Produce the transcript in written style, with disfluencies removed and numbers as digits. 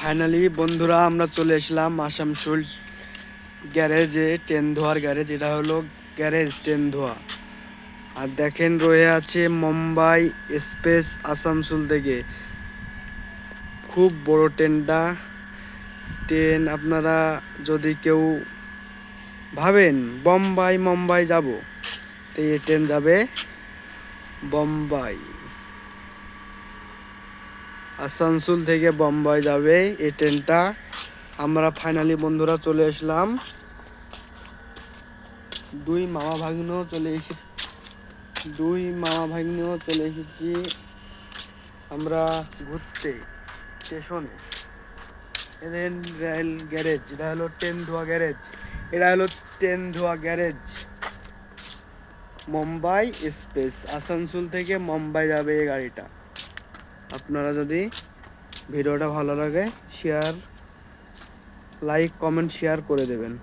Finally বন্ধুরা আমরা চলে আসলাম আসানসোল গ্যারেজে, ট্রেন ধোয়ার গ্যারেজ। এটা হলো গ্যারেজ ট্রেন ধোয়া। আর দেখেন রয়ে আছে মুম্বাই এক্সপ্রেস আসানসোল থেকে। খুব বড় ট্রেন। আপনারা যদি কেউ ভাবেন মুম্বাই যাব, তো এই ট্রেন যাবে বোম্বাই। আসানসোল থেকে বোম্বাই যাবে এই ট্রেনটা। আমরা ফাইনালি বন্ধুরা চলে আসলাম। দুই মামা ভাগ্নেও চলে এসেছি আমরা ঘুরতে স্টেশনে। রেল গ্যারেজ, এটা হলো ট্রেন ধোয়া গ্যারেজ। মুম্বাই এক্সপ্রেস আসানসোল থেকে মুম্বাই যাবে এই গাড়িটা। আপনারা যদি ভিডিওটা ভালো লাগে লাইক কমেন্ট শেয়ার করে দেবেন।